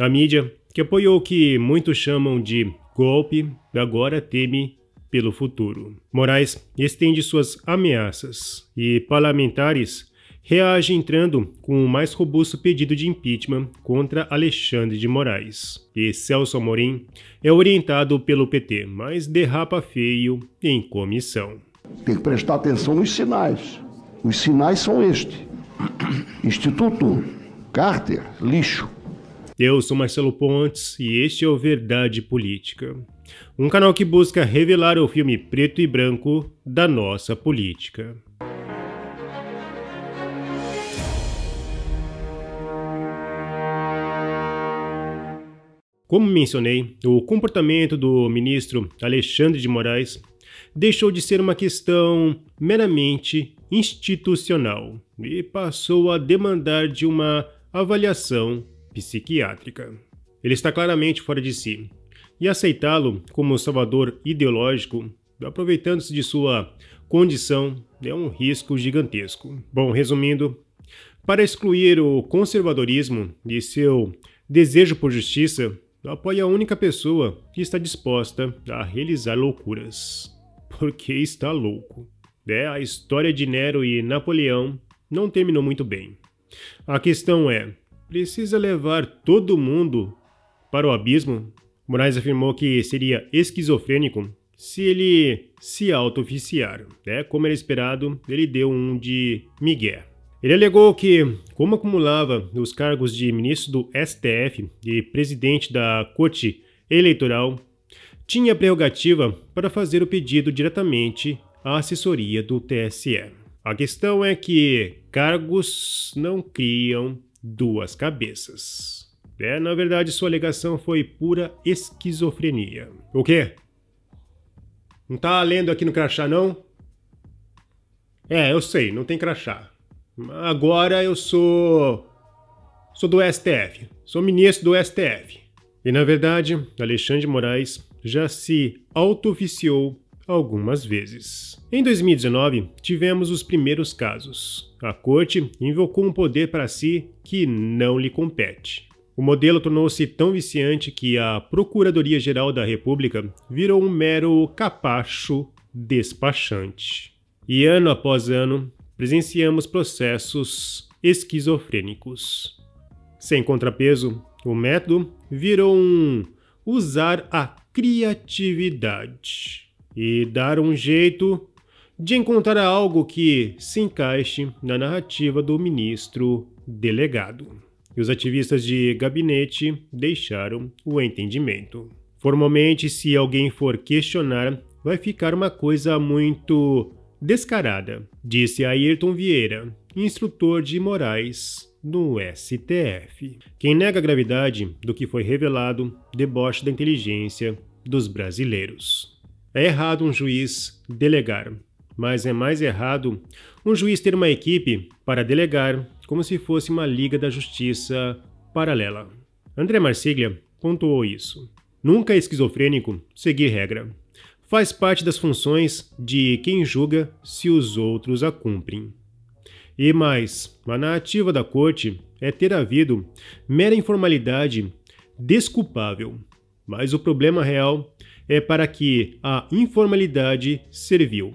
A mídia, que apoiou o que muitos chamam de golpe, agora teme pelo futuro. Moraes estende suas ameaças e parlamentares reagem entrando com o mais robusto pedido de impeachment contra Alexandre de Moraes. E Celso Amorim é orientado pelo PT, mas derrapa feio em comissão. Tem que prestar atenção nos sinais. Os sinais são estes. Instituto Carter, lixo. Eu sou Marcelo Pontes e este é o Verdade Política, um canal que busca revelar o filme preto e branco da nossa política. Como mencionei, o comportamento do ministro Alexandre de Moraes deixou de ser uma questão meramente institucional e passou a demandar de uma avaliação psiquiátrica. Ele está claramente fora de si, e aceitá-lo como salvador ideológico, aproveitando-se de sua condição, é um risco gigantesco. Bom, resumindo, para excluir o conservadorismo e seu desejo por justiça, apoia a única pessoa que está disposta a realizar loucuras. Porque está louco. A história de Nero e Napoleão não terminou muito bem. A questão é, precisa levar todo mundo para o abismo? Moraes afirmou que seria esquizofrênico se ele se auto-oficiar. Como era esperado, ele deu um de migué. Ele alegou que, como acumulava os cargos de ministro do STF e presidente da Corte Eleitoral, tinha prerrogativa para fazer o pedido diretamente à assessoria do TSE. A questão é que cargos não criam duas cabeças. Na verdade, sua alegação foi pura esquizofrenia. O quê? Não tá lendo aqui no crachá, não? Eu sei, não tem crachá. Agora eu sou do STF, sou ministro do STF. E na verdade, Alexandre de Moraes já se auto-oficiou algumas vezes. Em 2019, tivemos os primeiros casos. A corte invocou um poder para si que não lhe compete. O modelo tornou-se tão viciante que a Procuradoria-Geral da República virou um mero capacho despachante. E ano após ano, presenciamos processos esquizofrênicos. Sem contrapeso, o método virou usar a criatividade e dar um jeito de encontrar algo que se encaixe na narrativa do ministro delegado. E os ativistas de gabinete deixaram o entendimento. Formalmente, se alguém for questionar, vai ficar uma coisa muito descarada, disse Ayrton Vieira, instrutor de Moraes no STF. Quem nega a gravidade do que foi revelado debocha da inteligência dos brasileiros. É errado um juiz delegar, mas é mais errado um juiz ter uma equipe para delegar como se fosse uma Liga da Justiça paralela. André Marsiglia pontuou isso. Nunca é esquizofrênico seguir regra. Faz parte das funções de quem julga se os outros a cumprem. E mais, a narrativa da corte é ter havido mera informalidade desculpável, mas o problema real é para que a informalidade serviu.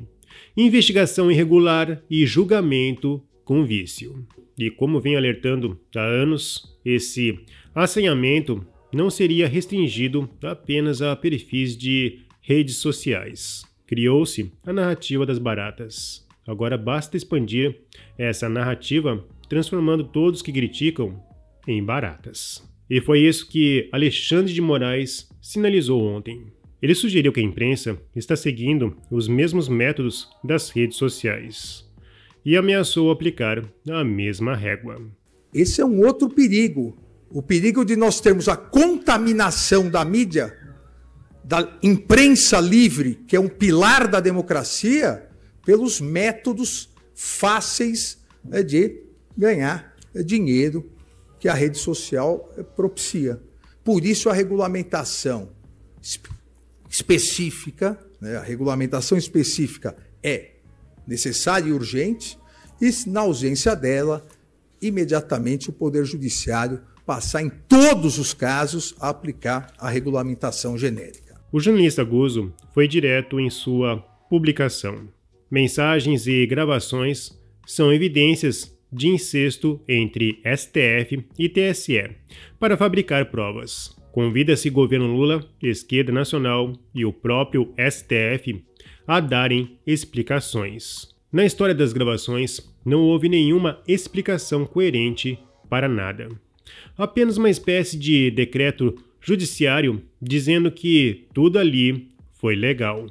Investigação irregular e julgamento com vício. E como vem alertando há anos, esse assanhamento não seria restringido apenas a perfis de redes sociais. Criou-se a narrativa das baratas. Agora basta expandir essa narrativa, transformando todos que criticam em baratas. E foi isso que Alexandre de Moraes sinalizou ontem. Ele sugeriu que a imprensa está seguindo os mesmos métodos das redes sociais e ameaçou aplicar a mesma régua. Esse é um outro perigo. O perigo de nós termos a contaminação da mídia, da imprensa livre, que é um pilar da democracia, pelos métodos fáceis de ganhar dinheiro que a rede social propicia. Por isso a regulamentação específica, a regulamentação específica é necessária e urgente, e na ausência dela, imediatamente o Poder Judiciário passar em todos os casos a aplicar a regulamentação genérica. O jornalista Guzzo foi direto em sua publicação. Mensagens e gravações são evidências de incesto entre STF e TSE para fabricar provas. Convida-se governo Lula, Esquerda Nacional e o próprio STF a darem explicações. Na história das gravações, não houve nenhuma explicação coerente para nada. Apenas uma espécie de decreto judiciário dizendo que tudo ali foi legal,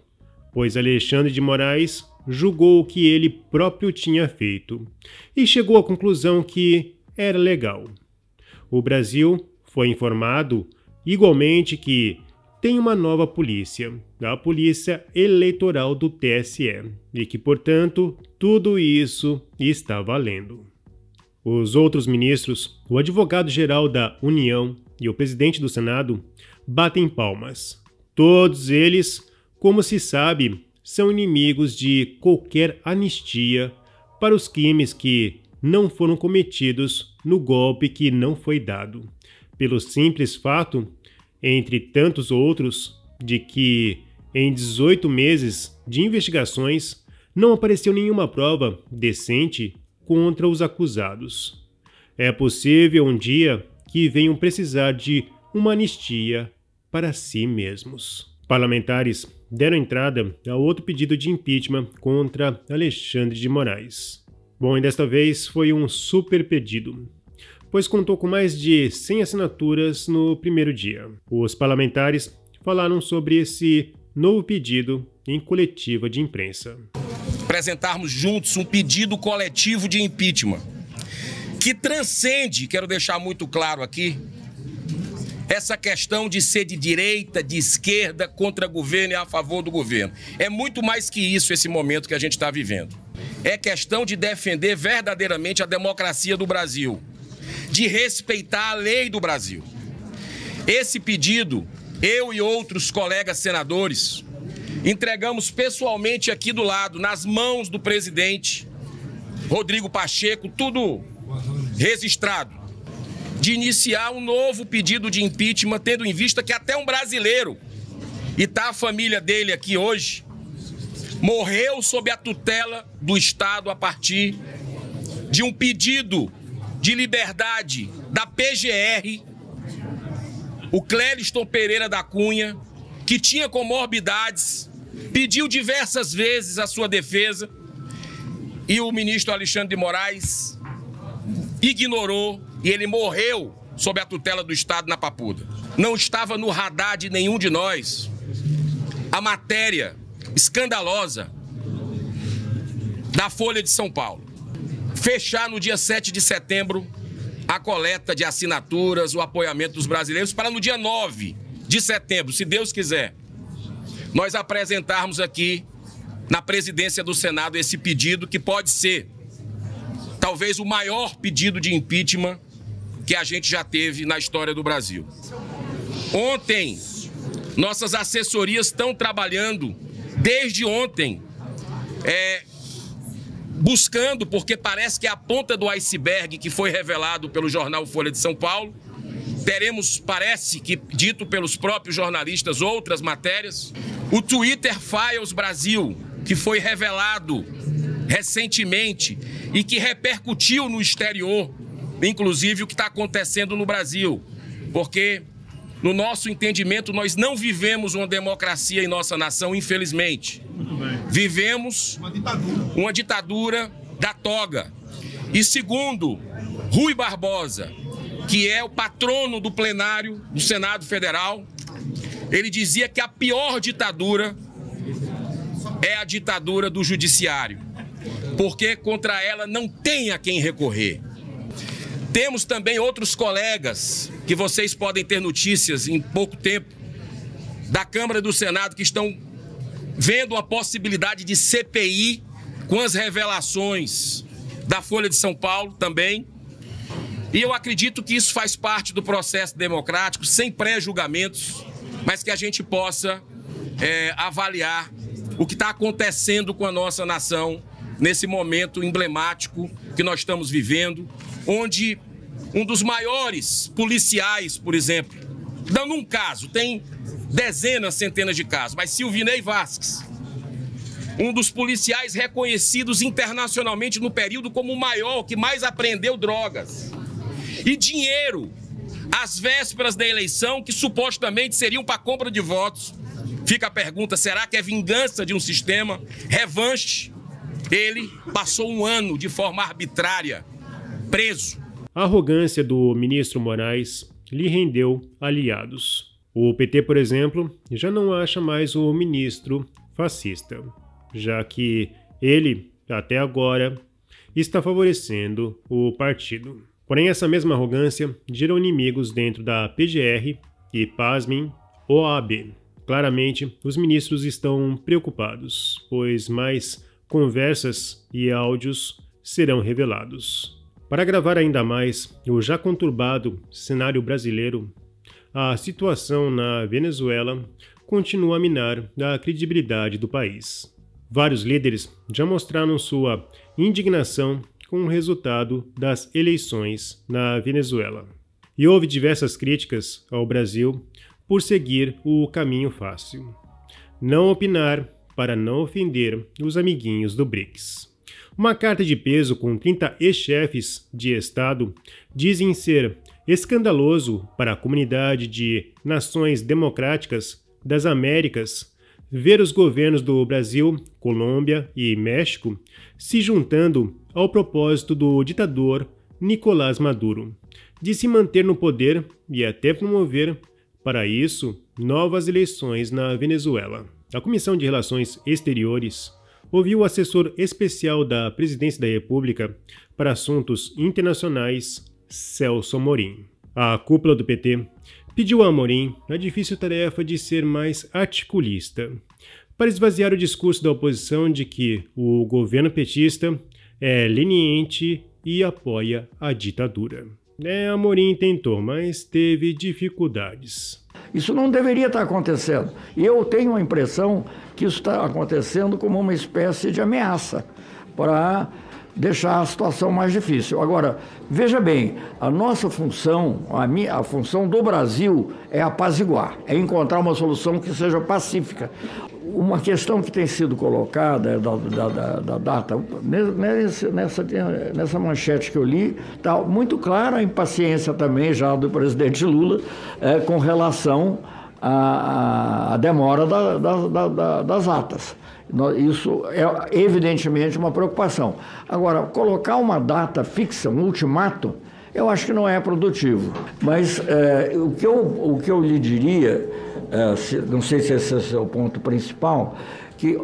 pois Alexandre de Moraes julgou o que ele próprio tinha feito e chegou à conclusão que era legal. O Brasil foi informado igualmente que tem uma nova polícia, a Polícia Eleitoral do TSE, e que, portanto, tudo isso está valendo. Os outros ministros, o advogado-geral da União e o presidente do Senado batem palmas. Todos eles, como se sabe, são inimigos de qualquer anistia para os crimes que não foram cometidos no golpe que não foi dado, pelo simples fato, entre tantos outros, de que em 18 meses de investigações não apareceu nenhuma prova decente contra os acusados. É possível um dia que venham precisar de uma anistia para si mesmos. Parlamentares deram entrada a outro pedido de impeachment contra Alexandre de Moraes. Bom, e desta vez foi um super pedido, pois contou com mais de 100 assinaturas no primeiro dia. Os parlamentares falaram sobre esse novo pedido em coletiva de imprensa. Apresentarmos juntos um pedido coletivo de impeachment que transcende, quero deixar muito claro aqui, essa questão de ser de direita, de esquerda, contra governo e a favor do governo. É muito mais que isso esse momento que a gente está vivendo. É questão de defender verdadeiramente a democracia do Brasil, de respeitar a lei do Brasil. Esse pedido, eu e outros colegas senadores, entregamos pessoalmente aqui do lado, nas mãos do presidente Rodrigo Pacheco, tudo registrado, de iniciar um novo pedido de impeachment, tendo em vista que até um brasileiro, e está a família dele aqui hoje, morreu sob a tutela do Estado a partir de um pedido de liberdade da PGR, o Clériston Pereira da Cunha, que tinha comorbidades, pediu diversas vezes a sua defesa e o ministro Alexandre de Moraes ignorou e ele morreu sob a tutela do Estado na Papuda. Não estava no radar de nenhum de nós a matéria escandalosa da Folha de São Paulo. Fechar no dia 7 de setembro a coleta de assinaturas, o apoiamento dos brasileiros, para no dia 9 de setembro, se Deus quiser, nós apresentarmos aqui na presidência do Senado esse pedido que pode ser talvez o maior pedido de impeachment que a gente já teve na história do Brasil. Ontem, nossas assessorias estão trabalhando, desde ontem, buscando, porque parece que é a ponta do iceberg que foi revelado pelo jornal Folha de São Paulo. Teremos, parece que, dito pelos próprios jornalistas, outras matérias. O Twitter Files Brasil, que foi revelado recentemente e que repercutiu no exterior, inclusive o que está acontecendo no Brasil. Porque, no nosso entendimento, nós não vivemos uma democracia em nossa nação, infelizmente. Vivemos uma ditadura da toga. E segundo Rui Barbosa, que é o patrono do plenário do Senado Federal, ele dizia que a pior ditadura é a ditadura do judiciário, porque contra ela não tem a quem recorrer. Temos também outros colegas, que vocês podem ter notícias em pouco tempo, da Câmara e do Senado, que estão vendo a possibilidade de CPI com as revelações da Folha de São Paulo também. E eu acredito que isso faz parte do processo democrático, sem pré-julgamentos, mas que a gente possa avaliar o que está acontecendo com a nossa nação nesse momento emblemático que nós estamos vivendo, onde um dos maiores policiais, por exemplo, dando um caso, tem dezenas, centenas de casos, mas Silvinei Vasquez, um dos policiais reconhecidos internacionalmente no período como o maior, que mais apreendeu drogas e dinheiro às vésperas da eleição, que supostamente seriam para compra de votos. Fica a pergunta, será que é vingança de um sistema? Revanche? Ele passou um ano de forma arbitrária, preso. A arrogância do ministro Moraes lhe rendeu aliados. O PT, por exemplo, já não acha mais o ministro fascista, já que ele, até agora, está favorecendo o partido. Porém, essa mesma arrogância gerou inimigos dentro da PGR e, pasmem, OAB. Claramente, os ministros estão preocupados, pois mais conversas e áudios serão revelados. Para agravar ainda mais o já conturbado cenário brasileiro, a situação na Venezuela continua a minar a credibilidade do país. Vários líderes já mostraram sua indignação com o resultado das eleições na Venezuela. E houve diversas críticas ao Brasil por seguir o caminho fácil. Não opinar para não ofender os amiguinhos do BRICS. Uma carta de peso com 30 ex-chefes de Estado dizem ser escandaloso para a comunidade de nações democráticas das Américas ver os governos do Brasil, Colômbia e México se juntando ao propósito do ditador Nicolás Maduro de se manter no poder e até promover, para isso, novas eleições na Venezuela. A Comissão de Relações Exteriores ouviu o assessor especial da Presidência da República para Assuntos Internacionais, Celso Amorim. A cúpula do PT pediu a Amorim a difícil tarefa de ser mais articulista, para esvaziar o discurso da oposição de que o governo petista é leniente e apoia a ditadura. Amorim tentou, mas teve dificuldades. Isso não deveria estar acontecendo. E eu tenho a impressão que isso está acontecendo como uma espécie de ameaça para deixar a situação mais difícil. Agora, veja bem, a nossa função, a função do Brasil é apaziguar, é encontrar uma solução que seja pacífica. Uma questão que tem sido colocada da data, nessa manchete que eu li, está muito clara a impaciência também já do presidente Lula com relação à demora das atas. Isso é evidentemente uma preocupação. Agora, colocar uma data fixa, um ultimato, eu acho que não é produtivo. Mas o que eu lhe diria, não sei se esse é o ponto principal, que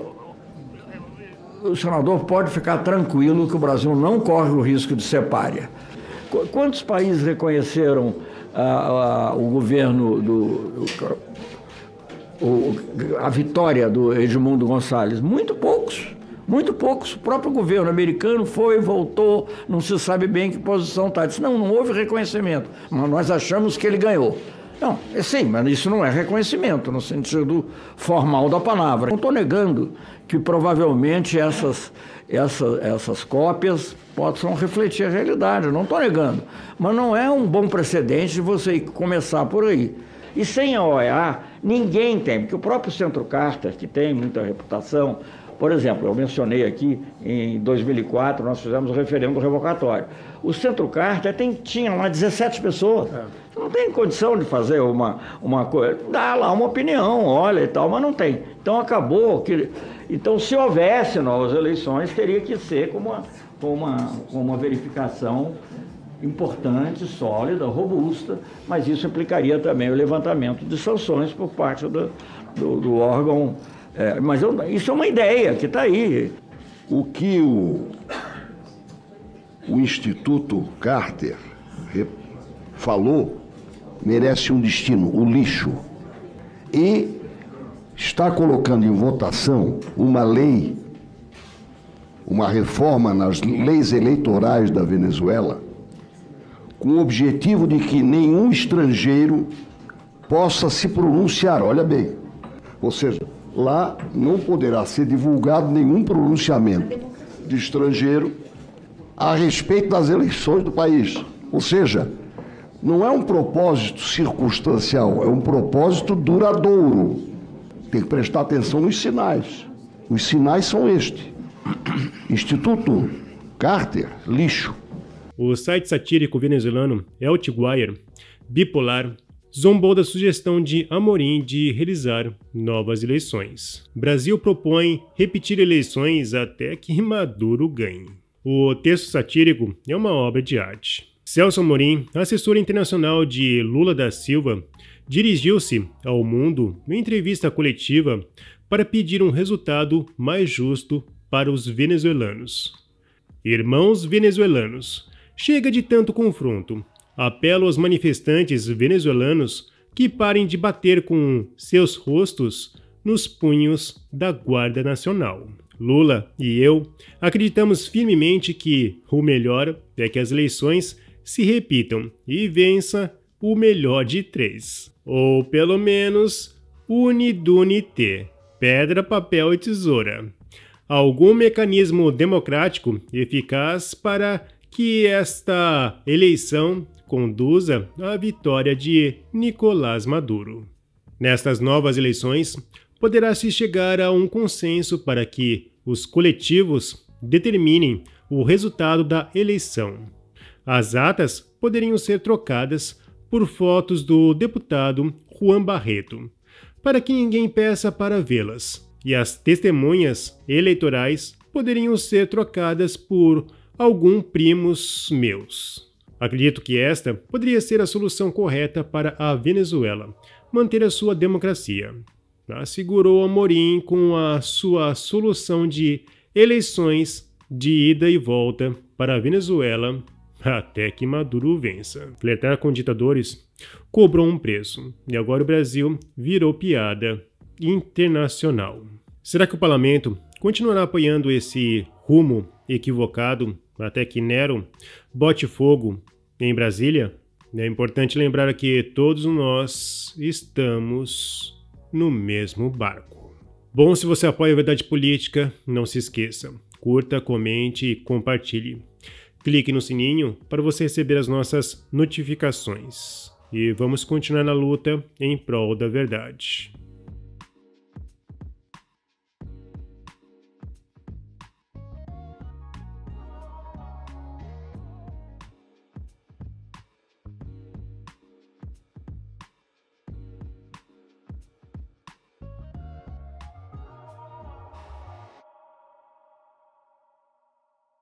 o senador pode ficar tranquilo que o Brasil não corre o risco de ser pária. Quantos países reconheceram o governo a vitória do Edmundo Gonçalves? Muito poucos. Muito poucos. O próprio governo americano foi, voltou, não se sabe bem que posição está. Disse, não houve reconhecimento, mas nós achamos que ele ganhou. Não, sim, mas isso não é reconhecimento no sentido formal da palavra. Não estou negando que provavelmente essas cópias possam refletir a realidade, não estou negando. Mas não é um bom precedente de você começar por aí. E sem a OEA, ninguém tem, porque o próprio Centro Carter, que tem muita reputação, por exemplo, eu mencionei aqui, em 2004, nós fizemos o referendo revocatório. O Centro Carter tinha lá 17 pessoas. Você não tem condição de fazer uma coisa. Dá lá uma opinião, olha e tal, mas não tem. Então acabou que... Então, se houvesse novas eleições, teria que ser com uma verificação importante, sólida, robusta, mas isso implicaria também o levantamento de sanções por parte do órgão. Mas isso é uma ideia que está aí. O que o Instituto Carter falou merece um destino, o lixo. E está colocando em votação uma lei, uma reforma nas leis eleitorais da Venezuela, com o objetivo de que nenhum estrangeiro possa se pronunciar, olha bem, ou seja, lá não poderá ser divulgado nenhum pronunciamento de estrangeiro a respeito das eleições do país. Ou seja, não é um propósito circunstancial, é um propósito duradouro. Tem que prestar atenção nos sinais. Os sinais são este. Instituto Carter, lixo. O site satírico venezuelano El Tiguire, bipolar, zombou da sugestão de Amorim de realizar novas eleições. Brasil propõe repetir eleições até que Maduro ganhe. O texto satírico é uma obra de arte. Celso Amorim, assessor internacional de Lula da Silva, dirigiu-se ao mundo em entrevista coletiva para pedir um resultado mais justo para os venezuelanos. Irmãos venezuelanos, chega de tanto confronto. Apelo aos manifestantes venezuelanos que parem de bater com seus rostos nos punhos da Guarda Nacional. Lula e eu acreditamos firmemente que o melhor é que as eleições se repitam e vença o melhor de três. Ou pelo menos unidunité, pedra, papel e tesoura. Algum mecanismo democrático eficaz para que esta eleição conduza à vitória de Nicolás Maduro. Nestas novas eleições, poderá-se chegar a um consenso para que os coletivos determinem o resultado da eleição. As atas poderiam ser trocadas por fotos do deputado Juan Barreto, para que ninguém peça para vê-las, e as testemunhas eleitorais poderiam ser trocadas por alguns primos meus. Acredito que esta poderia ser a solução correta para a Venezuela manter a sua democracia, assegurou Amorim com a sua solução de eleições de ida e volta para a Venezuela até que Maduro vença. Flertar com ditadores cobrou um preço e agora o Brasil virou piada internacional. Será que o parlamento continuará apoiando esse rumo equivocado até que Nero bote fogo em Brasília? É importante lembrar que todos nós estamos no mesmo barco. Bom, se você apoia a Verdade Política, não se esqueça, curta, comente e compartilhe. Clique no sininho para você receber as nossas notificações. E vamos continuar na luta em prol da verdade.